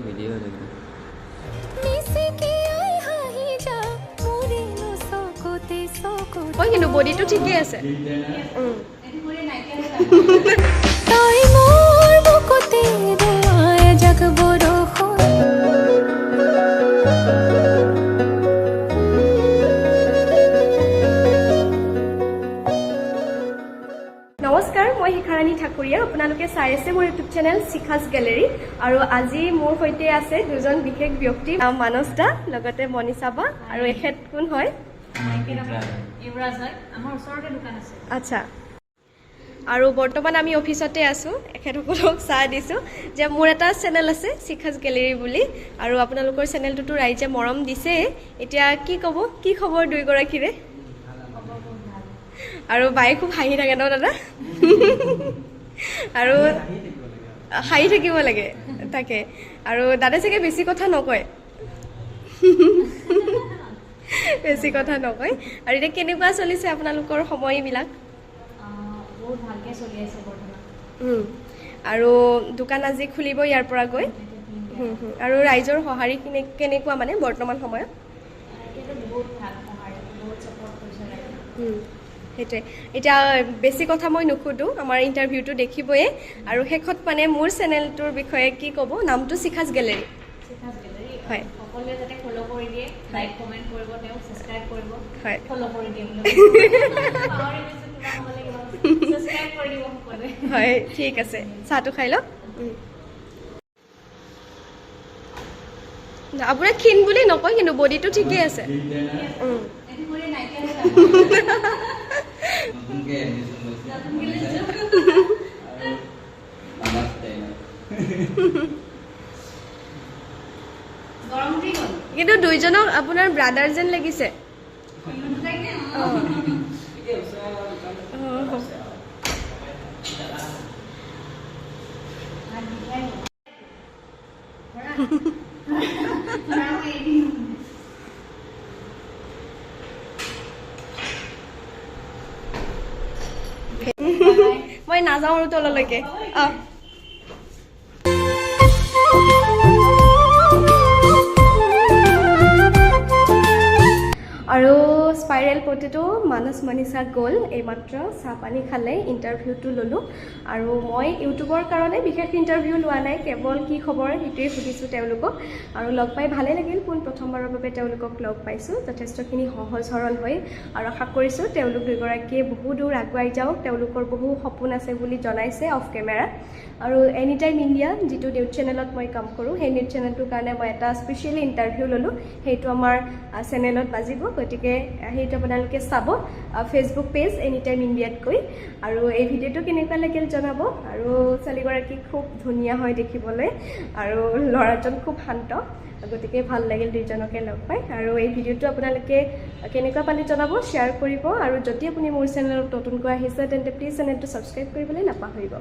video দেখি ওই কিন্তু বডিটো ঠিকই আছে নমস্কাৰ মই শিখা ৰাণী ঠাকুৰীয়া আপোনালোকে চাই আছে মোৰ ইউটিউব চেনেল শিখাজ গেলেৰী আৰু আজি মোৰ সৈতে আছে দুজন বিশেষ ব্যক্তি মানস দা লগতে মনীষা বা আৰু এখেত কোন হয় ইউৰাজ হয় আমাৰ ওচৰতে দোকান আছে আচ্ছা আৰু বৰ্তমান আমি অফিসতে আছো এখেতসকলক চাহ দিছো যে মোৰ এটা চেনেল আছে শিখাজ গেলেৰী বুলি আৰু আপোনালোকৰ চেনেলটো ৰাইজে মৰম দিছে এতিয়া কি ক'ব কি খবৰ দুই গৰাকীৰে আৰু বাই খুব হাঁহি থাকে ন দাদা আৰু হাঁহি থাকিব লাগে তাকে আৰু দাদা চাগে বেছি কথা নকয় বেছি কথা নকয় আৰু এতিয়া কেনেকুৱা চলিছে আপোনালোকৰ সময়বিলাক বহুত ভালকৈ চলি আছে বৰ্তমান আৰু দোকান আজি খুলিব ইয়াৰ পৰা গৈ আৰু ৰাইজৰ সঁহাৰি কেনেকুৱা মানে বৰ্তমান সময়ত বহুত ভাল সঁহাৰি বহুত ছাপৰ্ট কৰিছে সেইটোৱে এতিয়া বেছি কথা মই নুসুধো আমাৰ ইণ্টাৰভিউটো দেখিবই আৰু শেষত মানে মোৰ চেনেলটোৰ বিষয়ে কি ক'ব নামটো শিখাজ গেলেৰী হয় সকলোৱে যাতে ফ'ল' কৰি দিয়ে লাইক কমেণ্ট কৰিব তেওঁ ছাবস্ক্ৰাইব কৰিব হয় ফ'ল' কৰি দিয়ে ছাবস্ক্ৰাইব কৰি দিব সকলোৱে হয় ঠিক আছে চাহটো খাই লওক আপোনাৰ ক্ষীণ বুলি নকয় কিন্তু বডিটো ঠিকেই আছে কিন্তু দুইজনক আপোনাৰ ব্ৰাদাৰ যেন লাগিছে মই নাযাওঁ আৰু তললৈকে আৰু স্পাইৰেল পটেটো মানস মনীষা গ'ল এইমাত্ৰ চাহ পানী খালে ইণ্টাৰভিউটো ল'লোঁ আৰু মই ইউটিউবৰ কাৰণে বিশেষ ইণ্টাৰভিউ লোৱা নাই কেৱল কি খবৰ সেইটোৱে সুধিছোঁ তেওঁলোকক আৰু লগ পাই ভালেই লাগিল প্ৰথমবাৰৰ বাবে তেওঁলোকক লগ পাইছোঁ যথেষ্টখিনি সহজ সৰল হৈ আৰু আশা কৰিছোঁ তেওঁলোক দুয়োগৰাকীয়ে বহু দূৰ আগুৱাই যাওক তেওঁলোকৰ বহু সপোন আছে বুলি জনাইছে অফ কেমেৰা আৰু এনি টাইম ইণ্ডিয়া যিটো নিউজ চেনেলত মই কাম কৰোঁ সেই নিউজ চেনেলটোৰ কাৰণে মই এটা স্পেচিয়েলি ইণ্টাৰভিউ ল'লোঁ সেইটো আমাৰ চেনেলত বাজিব গতিকে সেইটো আপোনালোকে চাব ফেচবুক পেজ এনি টাইম ইণ্ডিয়াতকৈ আৰু এই ভিডিঅ'টো কেনেকুৱা লাগিল জনাব আৰু ছোৱালীগৰাকী খুব ধুনীয়া হয় দেখিবলৈ আৰু ল'ৰাজন খুব শান্ত গতিকে ভাল লাগিল দুইজনকে লগ পাই আৰু এই ভিডিঅ'টো আপোনালোকে কেনেকুৱা পালে জনাব শ্বেয়াৰ কৰিব আৰু যদি আপুনি মোৰ চেনেলত নতুনকৈ আহিছে তেন্তে প্লিজ চেনেলটো ছাবস্ক্ৰাইব কৰিবলৈ নাপাহৰিব